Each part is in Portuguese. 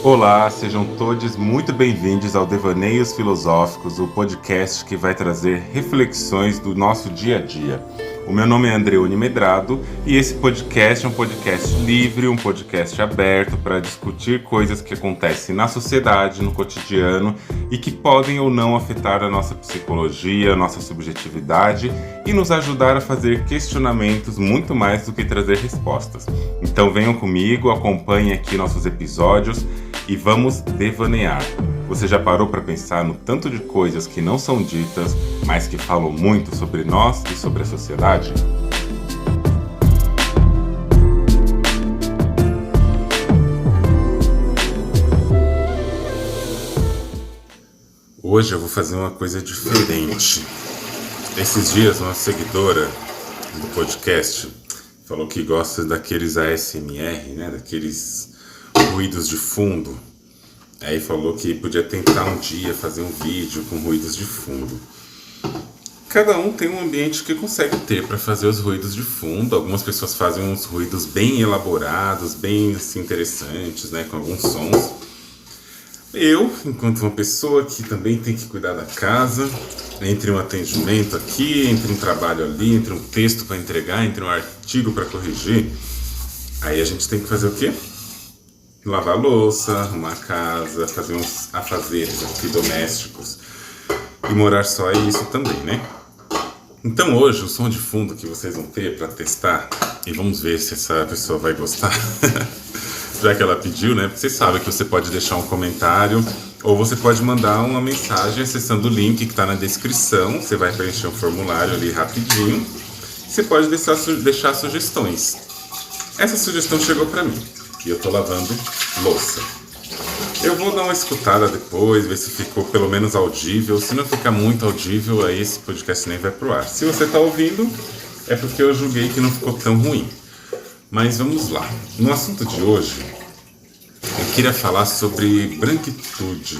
Olá, sejam todos muito bem-vindos ao Devaneios Filosóficos, o podcast que vai trazer reflexões do nosso dia a dia. O meu nome é Andreone Medrado e esse podcast é um podcast livre, um podcast aberto para discutir coisas que acontecem na sociedade, no cotidiano e que podem ou não afetar a nossa psicologia, a nossa subjetividade e nos ajudar a fazer questionamentos muito mais do que trazer respostas. Então venham comigo, acompanhem aqui nossos episódios e vamos devanear. Você já parou para pensar no tanto de coisas que não são ditas, mas que falam muito sobre nós e sobre a sociedade? Hoje eu vou fazer uma coisa diferente. Esses dias uma seguidora do podcast falou que gosta daqueles ASMR, né? Daqueles ruídos de fundo. Aí falou que podia tentar um dia fazer um vídeo com ruídos de fundo. Cada um tem um ambiente que consegue ter para fazer os ruídos de fundo. Algumas pessoas fazem uns ruídos bem elaborados, bem assim, interessantes, né, com alguns sons. Eu, enquanto uma pessoa que também tem que cuidar da casa, entre um atendimento aqui, entre um trabalho ali, entre um texto para entregar, entre um artigo para corrigir, aí a gente tem que fazer o quê? Lavar a louça, arrumar a casa, fazer uns afazeres aqui domésticos. E morar só é isso também, né? Então hoje o som de fundo que vocês vão ter para testar, e vamos ver se essa pessoa vai gostar, já que ela pediu, né? Porque você sabe que você pode deixar um comentário ou você pode mandar uma mensagem acessando o link que está na descrição. Você vai preencher um formulário ali rapidinho. Você pode deixar sugestões. Essa sugestão chegou para mim. E eu tô lavando louça. Eu vou dar uma escutada depois, ver se ficou pelo menos audível. Se não ficar muito audível, aí esse podcast nem vai pro ar. Se você tá ouvindo, é porque eu julguei que não ficou tão ruim. Mas vamos lá. No assunto de hoje, eu queria falar sobre branquitude.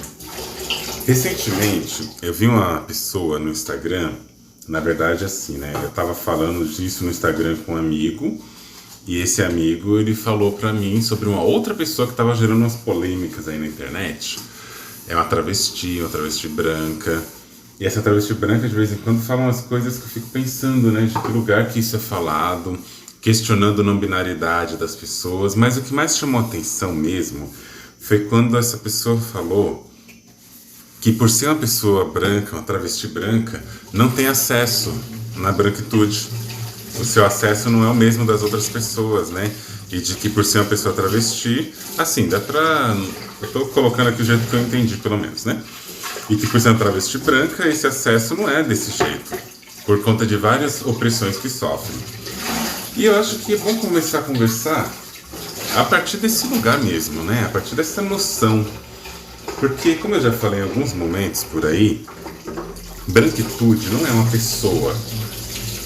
Recentemente, eu vi uma pessoa no Instagram, na verdade assim, né? Eu tava falando disso no Instagram com um amigo. E esse amigo, ele falou pra mim sobre uma outra pessoa que tava gerando umas polêmicas aí na internet. É uma travesti branca. E essa travesti branca, de vez em quando, fala umas coisas que eu fico pensando, né? De que lugar que isso é falado, questionando a não binaridade das pessoas. Mas o que mais chamou a atenção mesmo foi quando essa pessoa falou que por ser uma pessoa branca, uma travesti branca, não tem acesso na branquitude. O seu acesso não é o mesmo das outras pessoas, né? E de que por ser uma pessoa travesti, assim, dá pra... Eu tô colocando aqui o jeito que eu entendi, pelo menos, né? E que por ser uma travesti branca, esse acesso não é desse jeito, por conta de várias opressões que sofrem. E eu acho que é bom começar a conversar a partir desse lugar mesmo, né? A partir dessa noção. Porque, como eu já falei em alguns momentos por aí, branquitude não é uma pessoa.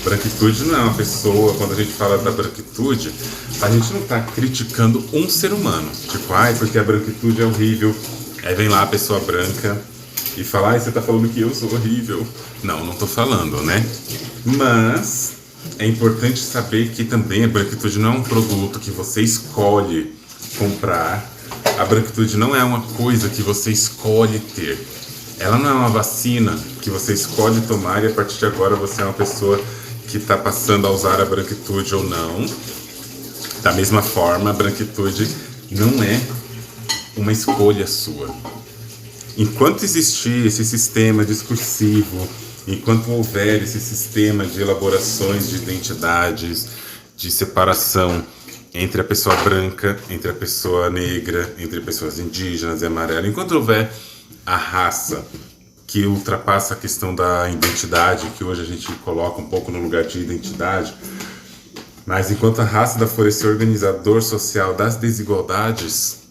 Branquitude não é uma pessoa. Quando a gente fala da branquitude, a gente não está criticando um ser humano. Tipo, porque a branquitude é horrível. Aí vem lá a pessoa branca e fala, você está falando que eu sou horrível. Não estou falando, né? Mas é importante saber que também a branquitude não é um produto que você escolhe comprar. A branquitude não é uma coisa que você escolhe ter. Ela não é uma vacina que você escolhe tomar e a partir de agora você é uma pessoa que está passando a usar a branquitude ou não. Da mesma forma, a branquitude não é uma escolha sua. Enquanto existir esse sistema discursivo, enquanto houver esse sistema de elaborações de identidades, de separação entre a pessoa branca, entre a pessoa negra, entre pessoas indígenas e amarelas, enquanto houver a raça que ultrapassa a questão da identidade, que hoje a gente coloca um pouco no lugar de identidade, mas enquanto a raça ainda for esse organizador social das desigualdades,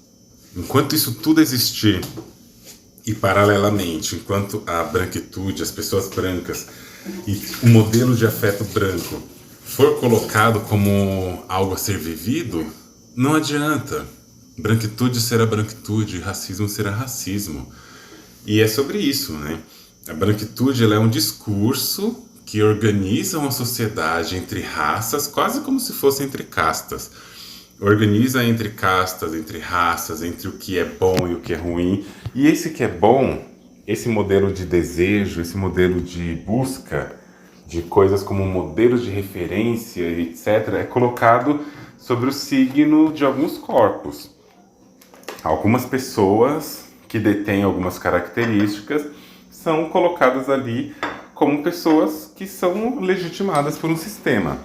enquanto isso tudo existir, e paralelamente, enquanto a branquitude, as pessoas brancas e o modelo de afeto branco for colocado como algo a ser vivido, não adianta. Branquitude será branquitude, racismo será racismo. E é sobre isso, né? A branquitude ela é um discurso que organiza uma sociedade entre raças, quase como se fosse entre castas. organiza entre castas, entre raças, entre o que é bom e o que é ruim. E esse que é bom, esse modelo de desejo, esse modelo de busca de coisas como modelos de referência, etc., é colocado sobre o signo de alguns corpos. Algumas pessoas que detêm algumas características são colocadas ali como pessoas que são legitimadas por um sistema.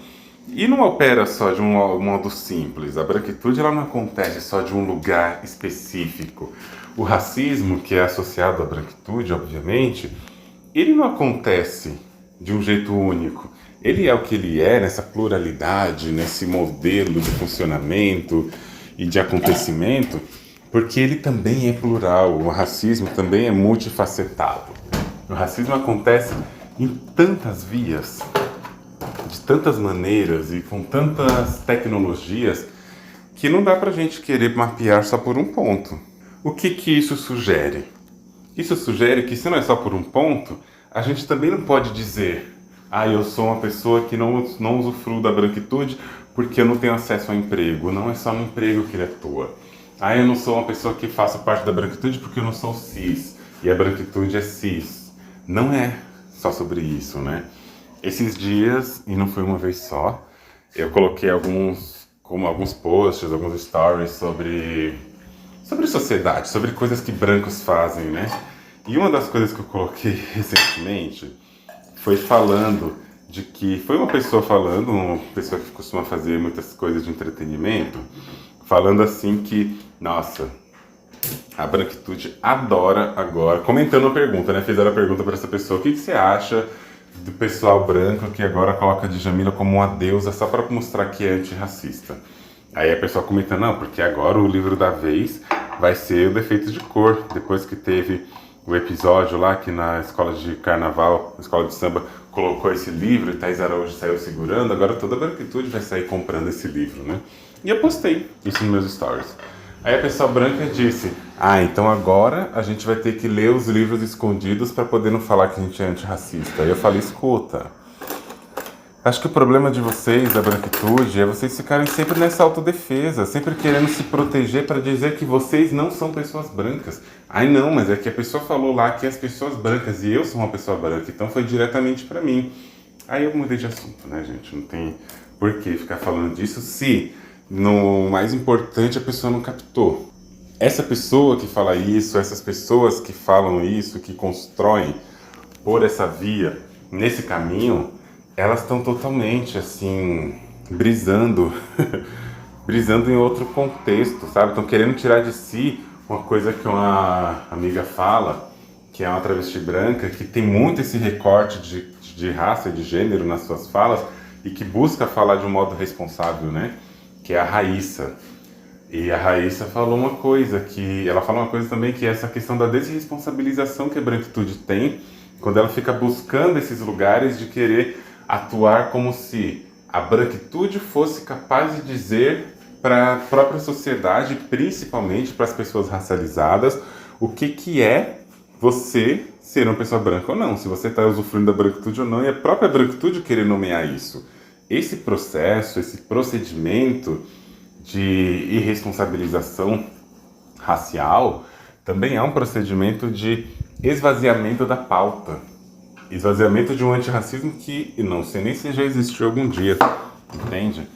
E não opera só de um modo simples. A branquitude ela não acontece só de um lugar específico. O racismo, que é associado à branquitude, obviamente, ele não acontece de um jeito único. Ele é o que ele é nessa pluralidade, nesse modelo de funcionamento e de acontecimento, porque ele também é plural. O racismo também é multifacetado. O racismo acontece em tantas vias, de tantas maneiras e com tantas tecnologias que não dá pra gente querer mapear só por um ponto. O que isso sugere? Isso sugere que se não é só por um ponto, a gente também não pode dizer eu sou uma pessoa que não usufruo da branquitude porque eu não tenho acesso ao emprego. Não é só no emprego que ele atua. Eu não sou uma pessoa que faça parte da branquitude porque eu não sou cis e a branquitude é cis. Não é só sobre isso, né? Esses dias, e não foi uma vez só, eu coloquei alguns posts, alguns stories sobre sociedade, sobre coisas que brancos fazem, né? E uma das coisas que eu coloquei recentemente foi falando de que... Foi uma pessoa que costuma fazer muitas coisas de entretenimento, falando assim que, nossa, a branquitude adora agora... Comentando a pergunta, né? Fizeram a pergunta para essa pessoa, o que você acha do pessoal branco que agora coloca a Djamila como uma deusa só para mostrar que é antirracista? Aí a pessoa comentando, não, porque agora o livro da vez vai ser o Defeitos de Cor, depois que teve o episódio lá que na escola de carnaval, na escola de samba, colocou esse livro e Thais Araújo saiu segurando, agora toda a branquitude vai sair comprando esse livro, né? E eu postei isso nos meus stories. Aí a pessoa branca disse, então agora a gente vai ter que ler os livros escondidos para poder não falar que a gente é antirracista. Aí eu falei, escuta, acho que o problema de vocês, da branquitude, é vocês ficarem sempre nessa autodefesa, sempre querendo se proteger para dizer que vocês não são pessoas brancas. Não, mas é que a pessoa falou lá que as pessoas brancas e eu sou uma pessoa branca, então foi diretamente para mim. Aí eu mudei de assunto, né, gente? Não tem por que ficar falando disso se no mais importante a pessoa não captou. Essa pessoa que fala isso, essas pessoas que falam isso, que constroem por essa via, nesse caminho, elas estão totalmente, assim, brisando em outro contexto, sabe? Estão querendo tirar de si uma coisa que uma amiga fala, que é uma travesti branca, que tem muito esse recorte de raça e de gênero nas suas falas, e que busca falar de um modo responsável, né? Que é a Raíssa. E a Raíssa falou uma coisa, ela fala uma coisa também, que é essa questão da desresponsabilização que a branquitude tem, quando ela fica buscando esses lugares de querer atuar como se a branquitude fosse capaz de dizer para a própria sociedade, principalmente para as pessoas racializadas, o que é você ser uma pessoa branca ou não, se você está usufruindo da branquitude ou não, e a própria branquitude querer nomear isso. Esse processo, esse procedimento de irresponsabilização racial também é um procedimento de esvaziamento da pauta. Esvaziamento de um antirracismo que não sei nem se já existiu algum dia, entende?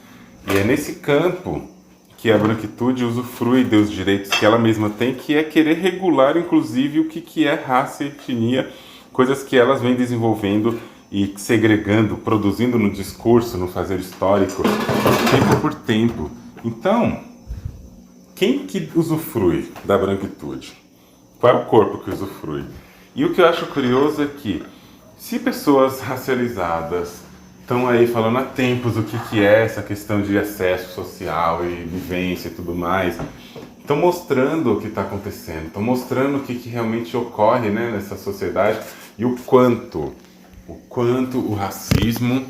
E é nesse campo que a branquitude usufrui dos direitos que ela mesma tem, que é querer regular, inclusive, o que é raça e etnia, coisas que elas vêm desenvolvendo e segregando, produzindo no discurso, no fazer histórico, tempo por tempo. Então, quem que usufrui da branquitude? Qual é o corpo que usufrui? E o que eu acho curioso é que, se pessoas racializadas estão aí falando há tempos o que é essa questão de acesso social e vivência e tudo mais, estão mostrando o que está acontecendo, estão mostrando o que realmente ocorre, né, nessa sociedade e o quanto o racismo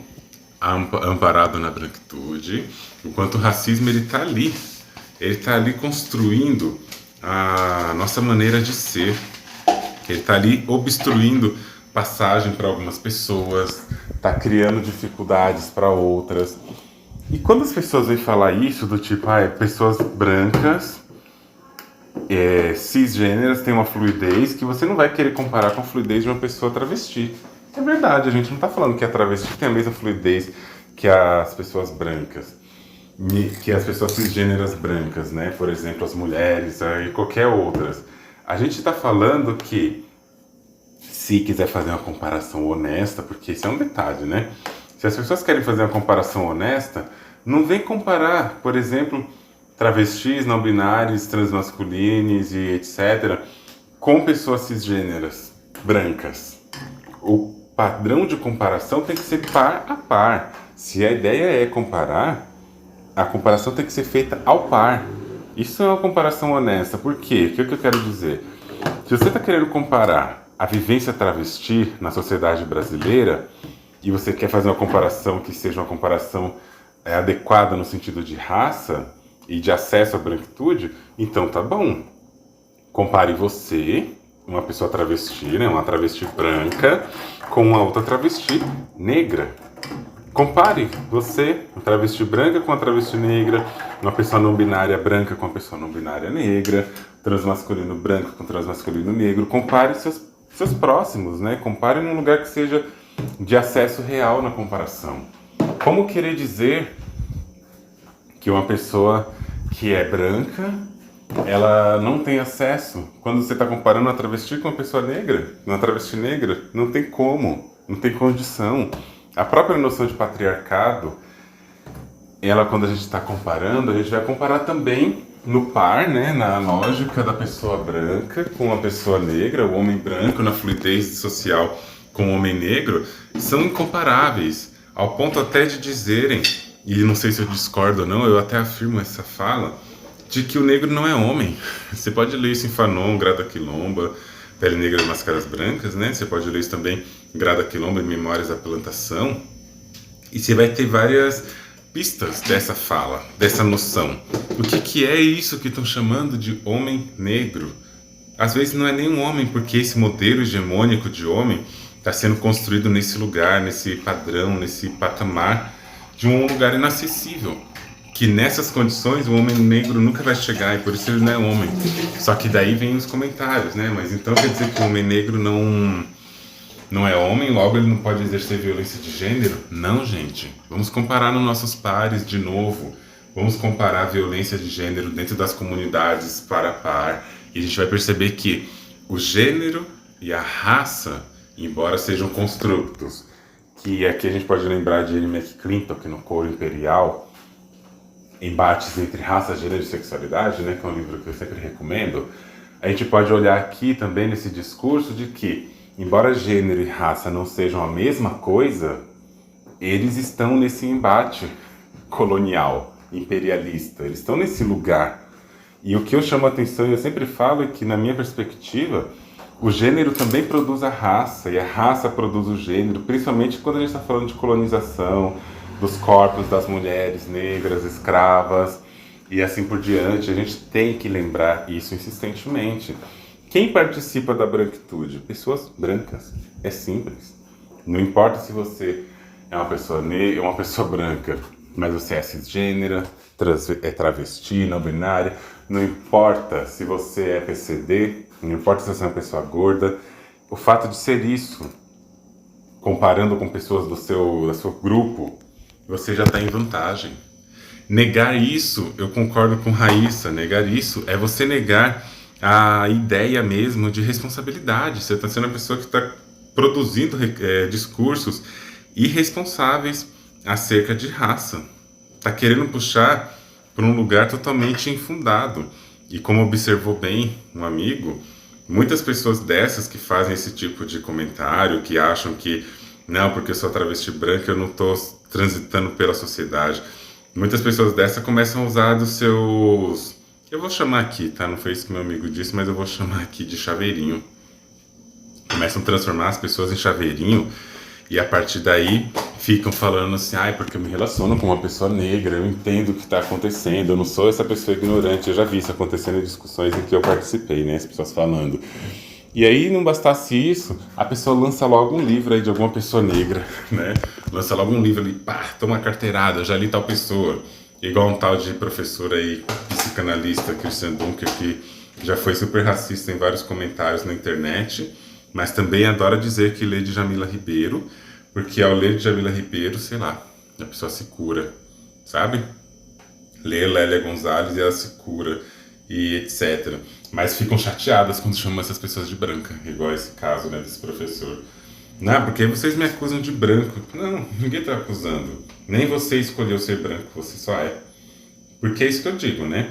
amparado na branquitude, o quanto o racismo ele está ali construindo a nossa maneira de ser, ele está ali obstruindo passagem para algumas pessoas, está criando dificuldades para outras. E quando as pessoas vêm falar isso, do tipo, pessoas brancas, cisgêneras têm uma fluidez que você não vai querer comparar com a fluidez de uma pessoa travesti. É verdade, a gente não está falando que a travesti tem a mesma fluidez que as pessoas brancas, que as pessoas cisgêneras brancas, né? Por exemplo, as mulheres e qualquer outras. A gente está falando que, se quiser fazer uma comparação honesta, porque isso é um detalhe, né? Se as pessoas querem fazer uma comparação honesta, não vem comparar, por exemplo, travestis, não binários, transmasculinos e etc., com pessoas cisgêneras brancas. O padrão de comparação tem que ser par a par. Se a ideia é comparar, a comparação tem que ser feita ao par. Isso é uma comparação honesta. Por quê? O que eu quero dizer? Se você está querendo comparar a vivência travesti na sociedade brasileira e você quer fazer uma comparação que seja uma comparação adequada no sentido de raça e de acesso à branquitude, então tá bom. Compare você, uma pessoa travesti, né, uma travesti branca, com uma outra travesti negra. Compare você, uma travesti branca com uma travesti negra, uma pessoa não binária branca com uma pessoa não binária negra, transmasculino branco com transmasculino negro. Compare seus próximos, né? Compare num lugar que seja de acesso real na comparação. Como querer dizer que uma pessoa que é branca, ela não tem acesso? Quando você está comparando uma travesti com uma pessoa negra, uma travesti negra, não tem como, não tem condição. A própria noção de patriarcado, ela, quando a gente está comparando, a gente vai comparar também no par, né, na lógica da pessoa branca com a pessoa negra, o homem branco na fluidez social com o homem negro, são incomparáveis, ao ponto até de dizerem, e não sei se eu discordo ou não, eu até afirmo essa fala, de que o negro não é homem. Você pode ler isso em Fanon, Grada Quilomba, Pele Negra e Máscaras Brancas, né? Você pode ler isso também, Grada Quilomba e Memórias da Plantação. E você vai ter várias pistas dessa fala, dessa noção. O que é isso que estão chamando de homem negro? Às vezes não é nem um homem, porque esse modelo hegemônico de homem está sendo construído nesse lugar, nesse padrão, nesse patamar de um lugar inacessível. Que nessas condições o homem negro nunca vai chegar e por isso ele não é homem. Só que daí vem os comentários, né? Mas então quer dizer que o homem negro não é homem, logo ele não pode exercer violência de gênero? Não, gente. Vamos comparar nos nossos pares de novo. Vamos comparar a violência de gênero dentro das comunidades par a par. E a gente vai perceber que o gênero e a raça, embora sejam construtos, que aqui a gente pode lembrar de Anne McClintock no Coro Imperial, Embates entre Raça, Gênero e Sexualidade, né, que é um livro que eu sempre recomendo, a gente pode olhar aqui também nesse discurso de que, embora gênero e raça não sejam a mesma coisa, eles estão nesse embate colonial, imperialista, eles estão nesse lugar. E o que eu chamo a atenção, e eu sempre falo, é que, na minha perspectiva, o gênero também produz a raça, e a raça produz o gênero, principalmente quando a gente está falando de colonização, dos corpos das mulheres negras, escravas, e assim por diante. A gente tem que lembrar isso insistentemente. Quem participa da branquitude? Pessoas brancas. É simples. Não importa se você é uma pessoa negra, uma pessoa branca, mas você é cisgênera, é travesti, não binária. Não importa se você é PCD, não importa se você é uma pessoa gorda. O fato de ser isso, comparando com pessoas do seu grupo, você já está em vantagem. Negar isso, eu concordo com Raíssa, negar isso é você negar a ideia mesmo de responsabilidade. Você está sendo uma pessoa que está produzindo discursos irresponsáveis acerca de raça. Está querendo puxar para um lugar totalmente infundado. E como observou bem um amigo, muitas pessoas dessas que fazem esse tipo de comentário, que acham que não, porque eu sou travesti branca, eu não estou transitando pela sociedade. Muitas pessoas dessas começam a usar dos seus... Eu vou chamar aqui, tá? Não foi isso que meu amigo disse, mas eu vou chamar aqui de chaveirinho. Começam a transformar as pessoas em chaveirinho e a partir daí ficam falando assim, porque eu me relaciono com uma pessoa negra, eu entendo o que está acontecendo, eu não sou essa pessoa ignorante. Eu já vi isso acontecendo em discussões em que eu participei, né? As pessoas falando. E aí, não bastasse isso, a pessoa lança logo um livro aí de alguma pessoa negra, né? Lança logo um livro ali, pá, toma carteirada, eu já li tal pessoa. Igual um tal de professor aí, psicanalista, Christian Dunker, que já foi super racista em vários comentários na internet, mas também adora dizer que lê de Jamila Ribeiro, porque ao ler de Jamila Ribeiro, sei lá, a pessoa se cura, sabe? Lê Lélia Gonzalez e ela se cura, e etc. Mas ficam chateadas quando chamam essas pessoas de branca, igual esse caso, né, desse professor. Não, porque vocês me acusam de branco. Não, ninguém está acusando. Nem você escolheu ser branco, você só é. Porque é isso que eu digo, né?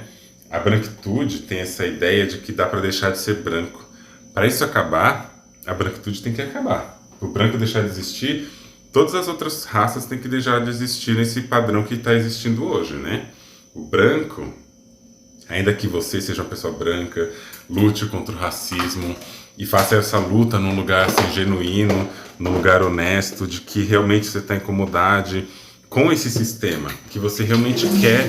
A branquitude tem essa ideia de que dá para deixar de ser branco. Para isso acabar, a branquitude tem que acabar. O branco deixar de existir, todas as outras raças têm que deixar de existir nesse padrão que está existindo hoje, né? O branco, ainda que você seja uma pessoa branca, lute contra o racismo e faça essa luta num lugar assim, genuíno, num lugar honesto, de que realmente você está incomodado com esse sistema, que você realmente quer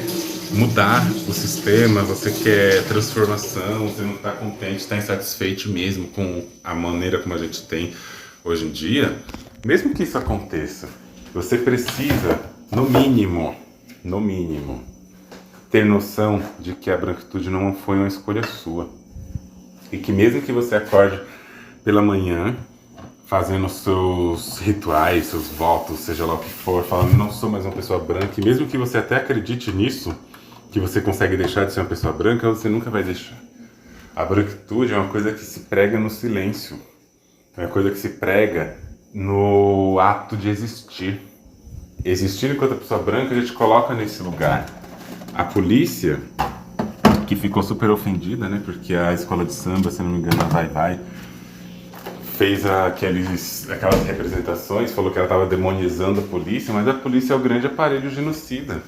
mudar o sistema, você quer transformação, você não está contente, está insatisfeito mesmo com a maneira como a gente tem hoje em dia, mesmo que isso aconteça, você precisa, no mínimo, ter noção de que a branquitude não foi uma escolha sua. E que mesmo que você acorde pela manhã, fazendo seus rituais, seus votos, seja lá o que for, falando, não sou mais uma pessoa branca, e mesmo que você até acredite nisso, que você consegue deixar de ser uma pessoa branca, você nunca vai deixar. A branquitude é uma coisa que se prega no silêncio. É uma coisa que se prega no ato de existir. Existir enquanto pessoa branca, a gente coloca nesse lugar. A polícia, que ficou super ofendida, né? Porque a escola de samba, se não me engano, a Vai Vai, fez aquelas representações, falou que ela estava demonizando a polícia, mas a polícia é o grande aparelho genocida.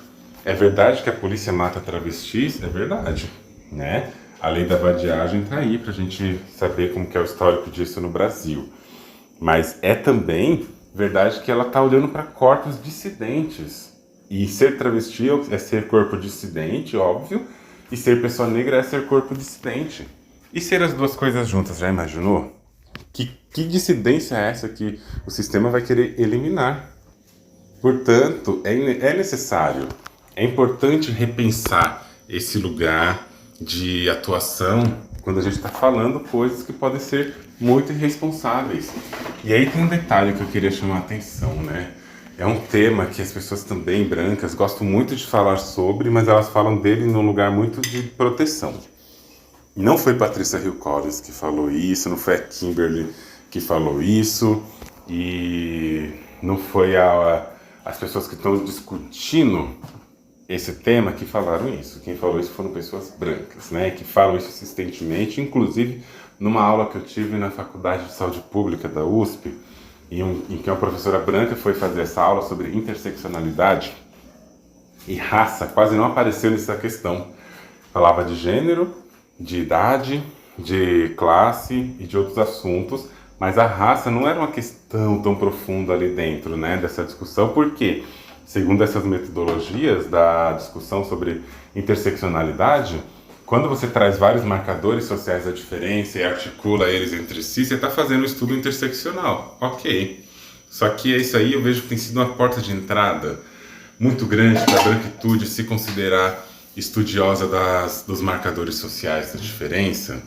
É verdade que a polícia mata travestis? É verdade, né? A lei da vadiagem tá aí pra gente saber como que é o histórico disso no Brasil. Mas é também verdade que ela tá olhando para corpos dissidentes. E ser travesti é ser corpo dissidente, óbvio, e ser pessoa negra é ser corpo dissidente. E ser as duas coisas juntas, já imaginou? Que dissidência é essa que o sistema vai querer eliminar? Portanto, é necessário, é importante repensar esse lugar de atuação quando a gente está falando coisas que podem ser muito irresponsáveis. E aí tem um detalhe que eu queria chamar a atenção, né? É um tema que as pessoas também brancas gostam muito de falar sobre, mas elas falam dele num lugar muito de proteção. Não foi Patrícia Hill Collins que falou isso, não foi a Kimberly que falou isso, e não foi as pessoas que estão discutindo esse tema que falaram isso. Quem falou isso foram pessoas brancas, né? Que falam isso insistentemente, inclusive numa aula que eu tive na Faculdade de Saúde Pública da USP, em que uma professora branca foi fazer essa aula sobre interseccionalidade e raça, quase não apareceu nessa questão. Falava de gênero, de idade, de classe e de outros assuntos, mas a raça não era uma questão tão profunda ali dentro, né, dessa discussão, porque, segundo essas metodologias da discussão sobre interseccionalidade, quando você traz vários marcadores sociais da diferença e articula eles entre si, você está fazendo um estudo interseccional. Ok. Só que isso aí eu vejo que tem sido uma porta de entrada muito grande para a branquitude se considerar estudiosa dos marcadores sociais da diferença,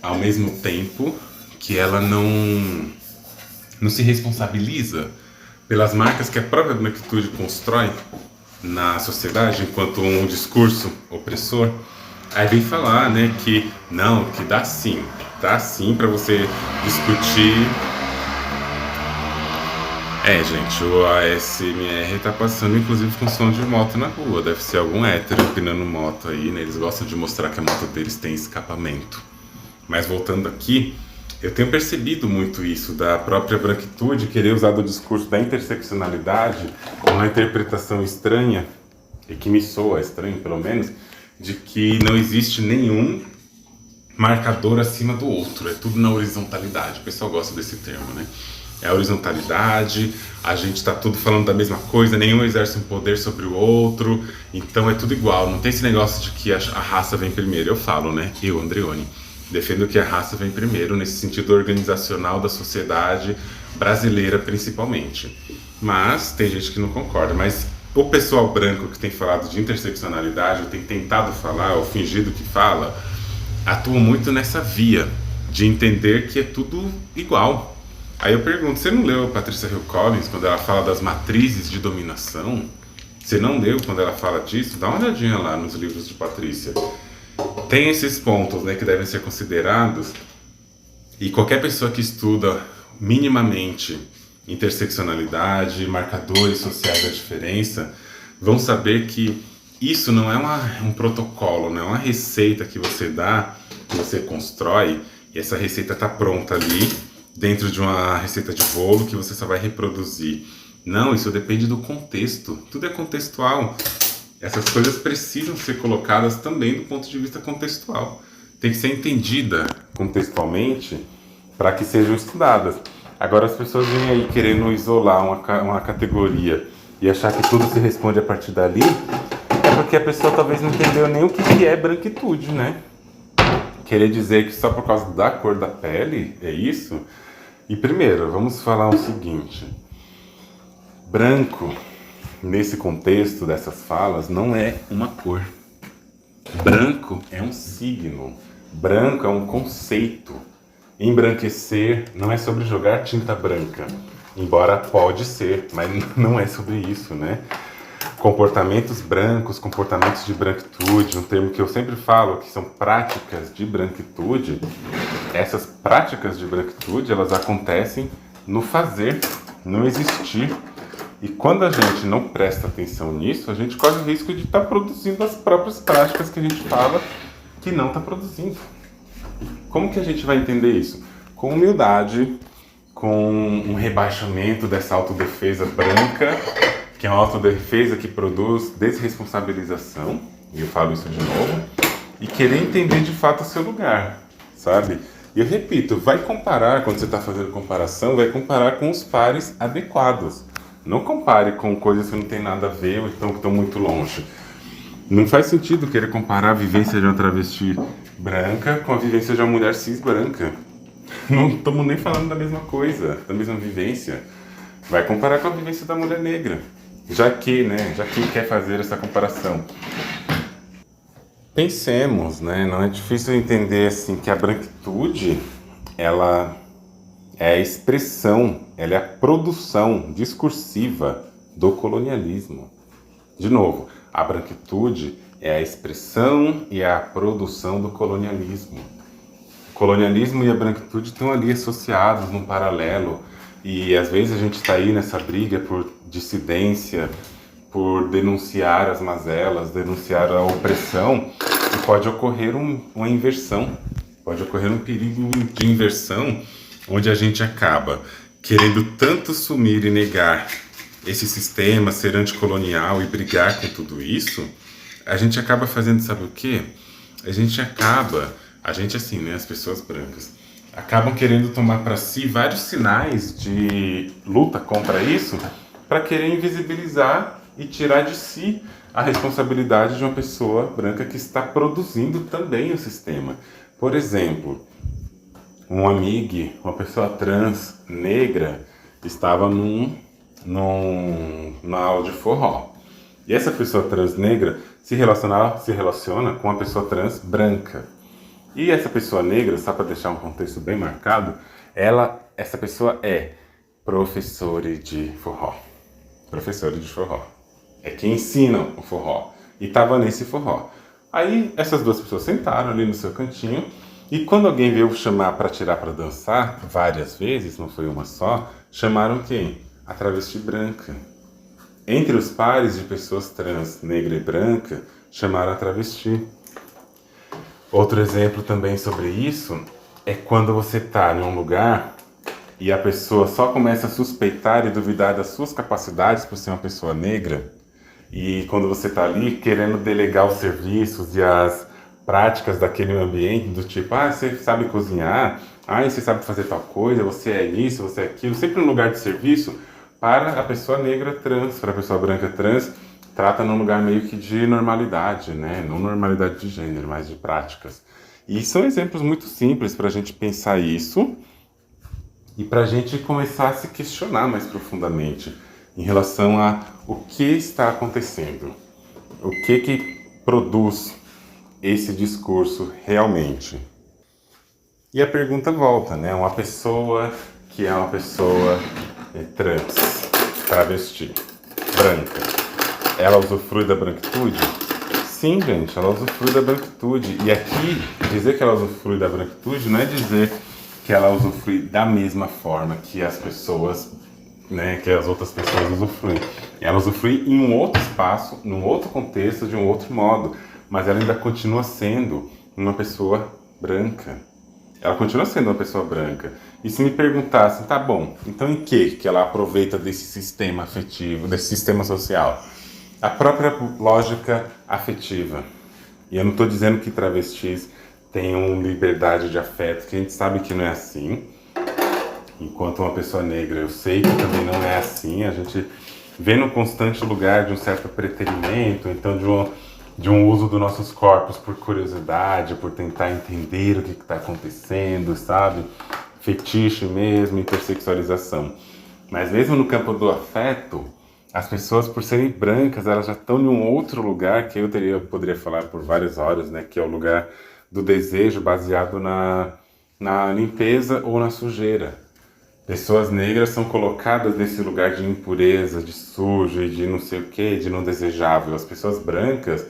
ao mesmo tempo que ela não se responsabiliza pelas marcas que a própria branquitude constrói na sociedade enquanto um discurso opressor. Aí vem falar, né, que não, que dá sim para você discutir. Gente, o ASMR tá passando inclusive com som de moto na rua, deve ser algum hétero empinando moto aí, né, eles gostam de mostrar que a moto deles tem escapamento. Mas voltando aqui, eu tenho percebido muito isso da própria branquitude querer usar do discurso da interseccionalidade como uma interpretação estranha, e que me soa estranho pelo menos, de que não existe nenhum marcador acima do outro, é tudo na horizontalidade. O pessoal gosta desse termo, né? É a horizontalidade, a gente tá tudo falando da mesma coisa, nenhum exerce um poder sobre o outro, então é tudo igual, não tem esse negócio de que a raça vem primeiro. Eu falo, né? Eu, Andreoni, Defendo que a raça vem primeiro, nesse sentido organizacional da sociedade brasileira, principalmente. Mas tem gente que não concorda. Mas o pessoal branco que tem falado de interseccionalidade, ou tem tentado falar, ou fingido que fala, atua muito nessa via de entender que é tudo igual. Aí eu pergunto, você não leu a Patricia Hill Collins quando ela fala das matrizes de dominação? Você não leu quando ela fala disso? Dá uma olhadinha lá nos livros de Patrícia. Tem esses pontos, né, que devem ser considerados, e qualquer pessoa que estuda minimamente interseccionalidade, marcadores sociais da diferença, vão saber que isso não é um protocolo, não é uma receita que você dá, que você constrói, e essa receita está pronta ali, dentro de uma receita de bolo que você só vai reproduzir. Não, isso depende do contexto, tudo é contextual. Essas coisas precisam ser colocadas também do ponto de vista contextual. Tem que ser entendida contextualmente para que sejam estudadas. Agora, as pessoas vêm aí querendo isolar uma categoria e achar que tudo se responde a partir dali, é porque a pessoa talvez não entendeu nem o que é branquitude, né? Querer dizer que só por causa da cor da pele é isso? E primeiro, vamos falar o seguinte: branco, nesse contexto dessas falas, não é uma cor. Branco é um signo. Branco é um conceito. Embranquecer não é sobre jogar tinta branca, embora pode ser, mas não é sobre isso, né? Comportamentos brancos, comportamentos de branquitude, um termo que eu sempre falo que são práticas de branquitude. Essas práticas de branquitude, elas acontecem no fazer, no existir. E quando a gente não presta atenção nisso, a gente corre o risco de estar produzindo as próprias práticas que a gente fala que não está produzindo. Como que a gente vai entender isso? Com humildade, com um rebaixamento dessa autodefesa branca, que é uma autodefesa que produz desresponsabilização, e eu falo isso de novo, e querer entender de fato o seu lugar, sabe? E eu repito, vai comparar, quando você está fazendo comparação, vai comparar com os pares adequados. Não compare com coisas que não tem nada a ver ou então que estão muito longe. Não faz sentido querer comparar a vivência de uma travesti branca com a vivência de uma mulher cis branca. Não estamos nem falando da mesma coisa, da mesma vivência. Vai comparar com a vivência da mulher negra. Já que quer fazer essa comparação. Pensemos, né? Não é difícil entender assim que a branquitude, ela é a expressão, ela é a produção discursiva do colonialismo. De novo, a branquitude é a expressão e a produção do colonialismo. O colonialismo e a branquitude estão ali associados num paralelo, e às vezes a gente está aí nessa briga por dissidência, por denunciar as mazelas, denunciar a opressão, e pode ocorrer uma inversão, pode ocorrer um perigo de inversão, onde a gente acaba querendo tanto sumir e negar esse sistema, ser anticolonial e brigar com tudo isso, a gente acaba fazendo, sabe o quê? A gente assim, né, as pessoas brancas, acabam querendo tomar para si vários sinais de luta contra isso, para querer invisibilizar e tirar de si a responsabilidade de uma pessoa branca que está produzindo também o sistema. Por exemplo, um amigo, uma pessoa trans negra, estava numa aula de forró. E essa pessoa trans negra se relaciona com uma pessoa trans branca. E essa pessoa negra, só para deixar um contexto bem marcado, essa pessoa é professora de forró. Professora de forró. É quem ensina o forró. E estava nesse forró. Aí essas duas pessoas sentaram ali no seu cantinho, e quando alguém veio chamar para tirar para dançar, várias vezes, não foi uma só, chamaram quem? A travesti branca. Entre os pares de pessoas trans, negra e branca, chamaram a travesti. Outro exemplo também sobre isso é quando você está em um lugar e a pessoa só começa a suspeitar e duvidar das suas capacidades por ser uma pessoa negra, e quando você está ali querendo delegar os serviços e as práticas daquele ambiente, do tipo, você sabe cozinhar, você sabe fazer tal coisa, você é isso, você é aquilo, sempre no lugar de serviço, para a pessoa negra trans, para a pessoa branca trans, trata num lugar meio que de normalidade, né? Não normalidade de gênero, mas de práticas. E são exemplos muito simples para a gente pensar isso e para a gente começar a se questionar mais profundamente em relação a o que está acontecendo, o que produz esse discurso realmente. E a pergunta volta, né? Uma pessoa que é uma pessoa trans, travesti, branca, ela usufrui da branquitude? Sim, gente, ela usufrui da branquitude. E aqui, dizer que ela usufrui da branquitude não é dizer que ela usufrui da mesma forma que as pessoas, né, que as outras pessoas usufruem. Ela usufrui em um outro espaço, num outro contexto, de um outro modo, mas ela ainda continua sendo uma pessoa branca. Ela continua sendo uma pessoa branca. E se me perguntassem, tá bom, então em que ela aproveita desse sistema afetivo, desse sistema social? A própria lógica afetiva. E eu não estou dizendo que travestis tenham liberdade de afeto, que a gente sabe que não é assim. Enquanto uma pessoa negra, eu sei que também não é assim. A gente vê no constante lugar de um certo preterimento, então de um uso dos nossos corpos por curiosidade, por tentar entender o que está acontecendo, sabe? Fetiche mesmo, hipersexualização. Mas mesmo no campo do afeto, as pessoas, por serem brancas, elas já estão em um outro lugar que eu poderia falar por várias horas, né? Que é o lugar do desejo baseado na limpeza ou na sujeira. Pessoas negras são colocadas nesse lugar de impureza, de sujo e de não sei o que, de não desejável. As pessoas brancas,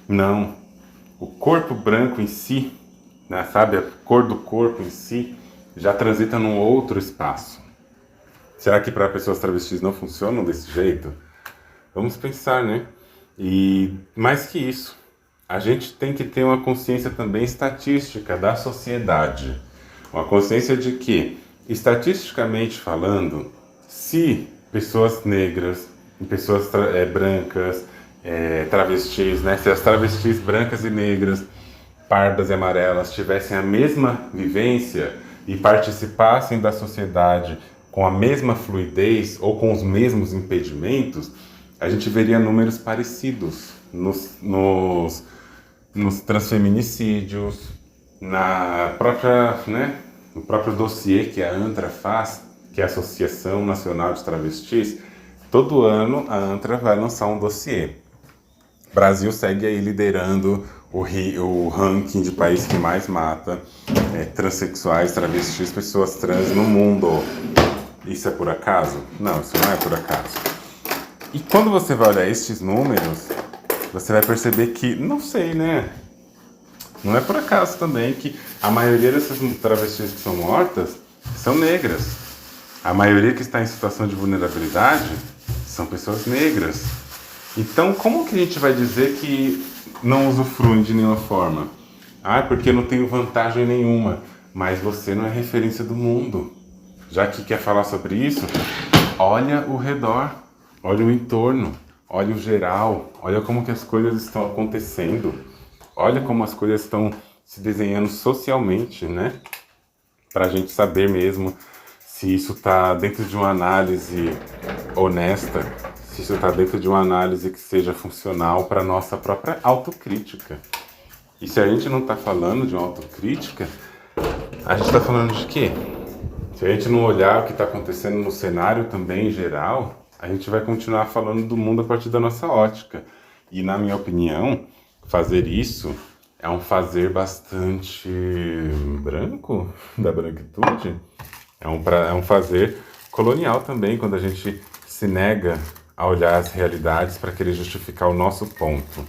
não. O corpo branco em si, né, sabe? A cor do corpo em si já transita num outro espaço. Será que para pessoas travestis não funcionam desse jeito? Vamos pensar, né? E mais que isso, a gente tem que ter uma consciência também estatística da sociedade. Uma consciência de que, estatisticamente falando, se pessoas negras, pessoas brancas, travestis, né? Se as travestis brancas e negras, pardas e amarelas tivessem a mesma vivência e participassem da sociedade com a mesma fluidez ou com os mesmos impedimentos, a gente veria números parecidos nos transfeminicídios, na própria, né, no próprio dossiê que a ANTRA faz, que é a Associação Nacional de Travestis. Todo ano a ANTRA vai lançar um dossiê. O Brasil segue aí liderando o ranking de país que mais mata transexuais, travestis, pessoas trans no mundo. Isso é por acaso? Não, isso não é por acaso. E quando você vai olhar estes números, você vai perceber que, não sei, né? Não é por acaso também que a maioria dessas travestis que são mortas são negras. A maioria que está em situação de vulnerabilidade são pessoas negras. Então, como que a gente vai dizer que não usufruem de nenhuma forma? Ah, porque eu não tenho vantagem nenhuma. Mas você não é referência do mundo. Já que quer falar sobre isso, olha o redor, olha o entorno, olha o geral, olha como que as coisas estão acontecendo, olha como as coisas estão se desenhando socialmente, né? Para a gente saber mesmo se isso está dentro de uma análise honesta, se isso está dentro de uma análise que seja funcional para a nossa própria autocrítica. E se a gente não está falando de uma autocrítica, a gente está falando de quê? Se a gente não olhar o que está acontecendo no cenário também em geral, a gente vai continuar falando do mundo a partir da nossa ótica. E na minha opinião, fazer isso é um fazer bastante branco, da branquitude. É um fazer colonial também, quando a gente se nega a olhar as realidades para querer justificar o nosso ponto.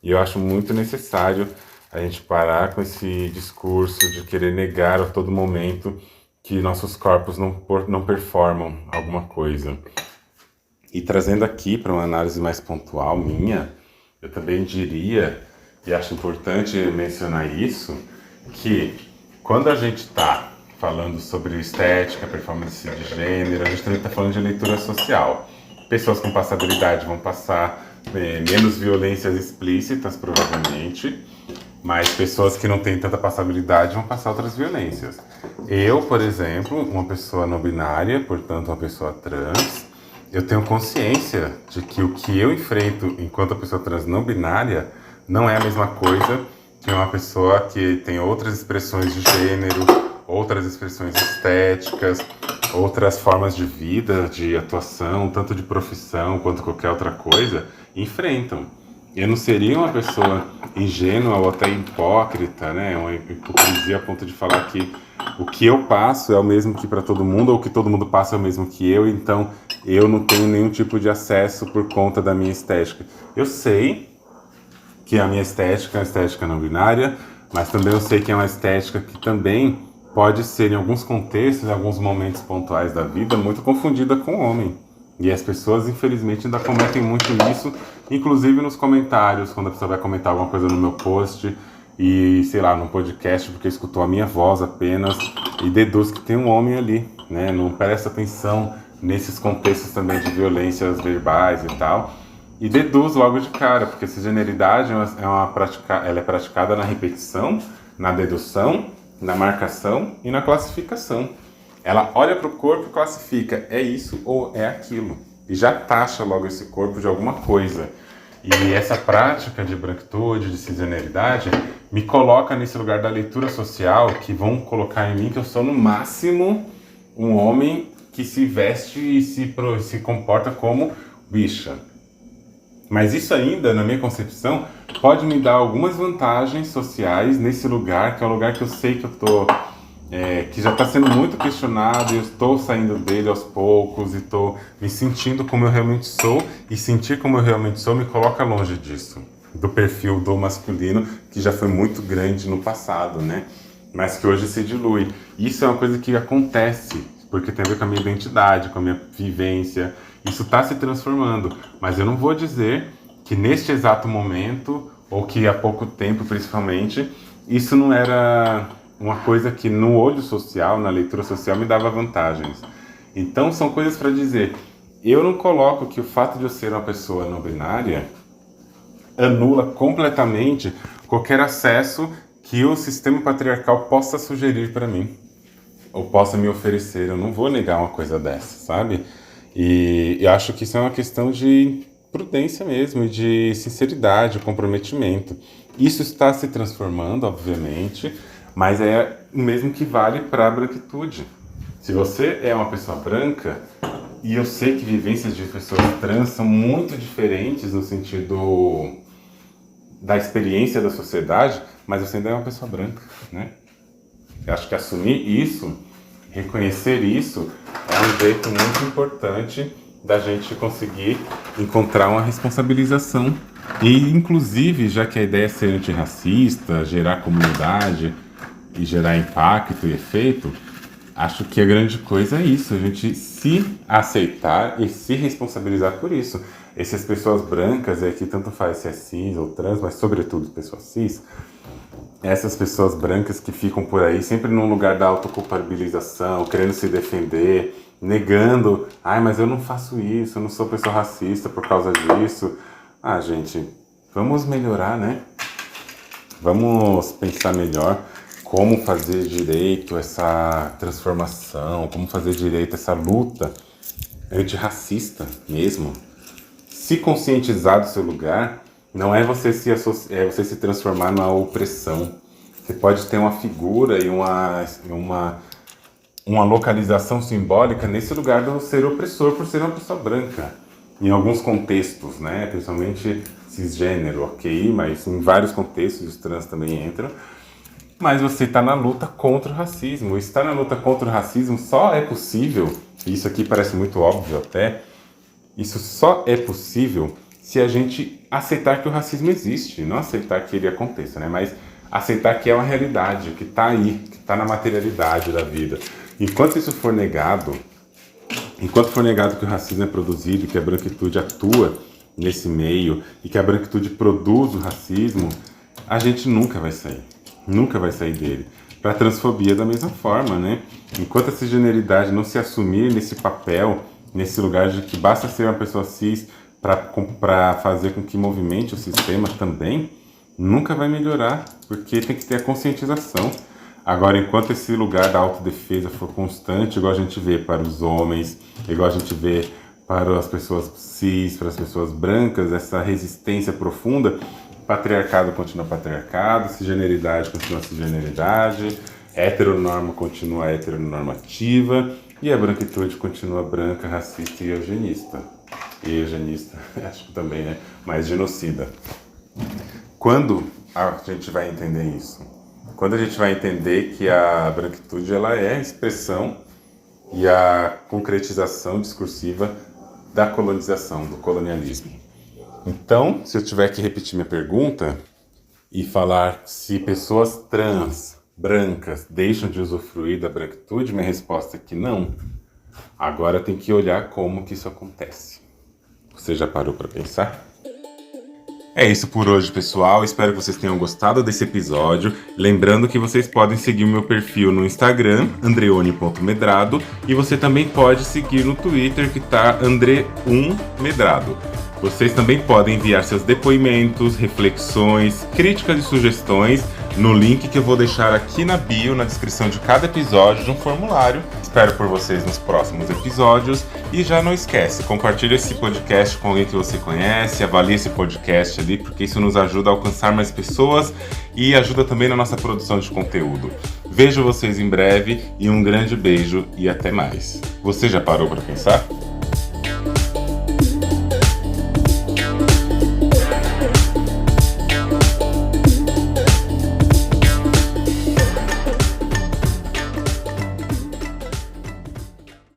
E eu acho muito necessário a gente parar com esse discurso de querer negar a todo momento que nossos corpos não performam alguma coisa. E trazendo aqui para uma análise mais pontual minha, eu também diria, e acho importante mencionar isso, que quando a gente está falando sobre estética, performance de gênero, a gente também está falando de leitura social. Pessoas com passabilidade vão passar menos violências explícitas, provavelmente, mas pessoas que não têm tanta passabilidade vão passar outras violências. Eu, por exemplo, uma pessoa não binária, portanto uma pessoa trans, eu tenho consciência de que o que eu enfrento enquanto pessoa trans não binária não é a mesma coisa que uma pessoa que tem outras expressões de gênero, outras expressões estéticas, outras formas de vida, de atuação, tanto de profissão quanto qualquer outra coisa, enfrentam. Eu não seria uma pessoa ingênua ou até hipócrita, né? Uma hipocrisia a ponto de falar que o que eu passo é o mesmo que para todo mundo, ou o que todo mundo passa é o mesmo que eu, então eu não tenho nenhum tipo de acesso por conta da minha estética. Eu sei que a minha estética é uma estética não binária, mas também eu sei que é uma estética que também pode ser, em alguns contextos, em alguns momentos pontuais da vida, muito confundida com o homem. E as pessoas, infelizmente, ainda cometem muito isso, inclusive nos comentários, quando a pessoa vai comentar alguma coisa no meu post, e, sei lá, num podcast, porque escutou a minha voz apenas, e deduz que tem um homem ali, né? Não presta atenção nesses contextos também de violências verbais e tal, e deduz logo de cara, porque a cisgeneridade ela é praticada na repetição, na dedução, na marcação e na classificação. Ela olha para o corpo e classifica, é isso ou é aquilo. E já taxa logo esse corpo de alguma coisa. E essa prática de branquitude, de cisgeneridade, me coloca nesse lugar da leitura social, que vão colocar em mim que eu sou no máximo um homem que se veste e se comporta como bicha. Mas isso ainda, na minha concepção, pode me dar algumas vantagens sociais nesse lugar, que é um lugar que eu sei que eu tô... que já está sendo muito questionado, e eu estou saindo dele aos poucos, e estou me sentindo como eu realmente sou, e sentir como eu realmente sou me coloca longe disso, do perfil do masculino, que já foi muito grande no passado, né? Mas que hoje se dilui. Isso é uma coisa que acontece, porque tem a ver com a minha identidade, com a minha vivência. Isso está se transformando, mas eu não vou dizer que neste exato momento, ou que há pouco tempo principalmente, isso não era uma coisa que no olho social, na leitura social, me dava vantagens. Então são coisas para dizer, eu não coloco que o fato de eu ser uma pessoa não binária anula completamente qualquer acesso que o sistema patriarcal possa sugerir para mim, ou possa me oferecer. Eu não vou negar uma coisa dessa, sabe? E eu acho que isso é uma questão de prudência mesmo, de sinceridade, comprometimento. Isso está se transformando, obviamente, mas é o mesmo que vale para a branquitude. Se você é uma pessoa branca, e eu sei que vivências de pessoas trans são muito diferentes no sentido da experiência da sociedade, mas você ainda é uma pessoa branca, né? Eu acho que assumir isso, reconhecer isso, é um jeito muito importante da gente conseguir encontrar uma responsabilização. E, inclusive, já que a ideia é ser antirracista, gerar comunidade e gerar impacto e efeito, acho que a grande coisa é isso, a gente se aceitar e se responsabilizar por isso. Essas pessoas brancas, aqui tanto faz se é cis ou trans, mas sobretudo pessoas cis, essas pessoas brancas que ficam por aí sempre num lugar da autoculpabilização, querendo se defender, negando, mas eu não faço isso, eu não sou pessoa racista por causa disso. Gente, vamos melhorar, né? Vamos pensar melhor como fazer direito essa transformação, como fazer direito essa luta antirracista mesmo. Se conscientizar do seu lugar, não é você você se transformar numa opressão. Você pode ter uma figura e uma localização simbólica nesse lugar do ser opressor por ser uma pessoa branca. Em alguns contextos, né? Principalmente cisgênero, ok, mas em vários contextos os trans também entram. Mas você está na luta contra o racismo. Estar na luta contra o racismo só é possível, e isso aqui parece muito óbvio até, isso só é possível se a gente aceitar que o racismo existe, não aceitar que ele aconteça, né? Mas aceitar que é uma realidade, que está aí, que está na materialidade da vida. Enquanto isso for negado, enquanto for negado que o racismo é produzido, que a branquitude atua nesse meio e que a branquitude produz o racismo, a gente nunca vai sair dele. Para a transfobia da mesma forma, né? Enquanto a cisgeneridade não se assumir nesse papel, nesse lugar de que basta ser uma pessoa cis para fazer com que movimente o sistema também, nunca vai melhorar, porque tem que ter a conscientização. Agora, enquanto esse lugar da autodefesa for constante, igual a gente vê para os homens, igual a gente vê para as pessoas cis, para as pessoas brancas, essa resistência profunda, patriarcado continua patriarcado, cisgeneridade continua cisgeneridade, heteronorma continua heteronormativa e a branquitude continua branca, racista e eugenista. E eugenista, acho que também é mais genocida. Quando a gente vai entender isso? Quando a gente vai entender que a branquitude ela é a expressão e a concretização discursiva da colonização, do colonialismo. Então, se eu tiver que repetir minha pergunta e falar se pessoas trans, brancas, deixam de usufruir da branquitude, minha resposta é que não. Agora tem que olhar como que isso acontece. Você já parou para pensar? É isso por hoje, pessoal. Espero que vocês tenham gostado desse episódio. Lembrando que vocês podem seguir o meu perfil no Instagram, andreone.medrado, e você também pode seguir no Twitter, que tá andre1medrado. Vocês também podem enviar seus depoimentos, reflexões, críticas e sugestões no link que eu vou deixar aqui na bio, na descrição de cada episódio, de um formulário. Espero por vocês nos próximos episódios. E já não esquece, compartilhe esse podcast com alguém que você conhece, avalie esse podcast ali, porque isso nos ajuda a alcançar mais pessoas e ajuda também na nossa produção de conteúdo. Vejo vocês em breve e um grande beijo e até mais. Você já parou para pensar?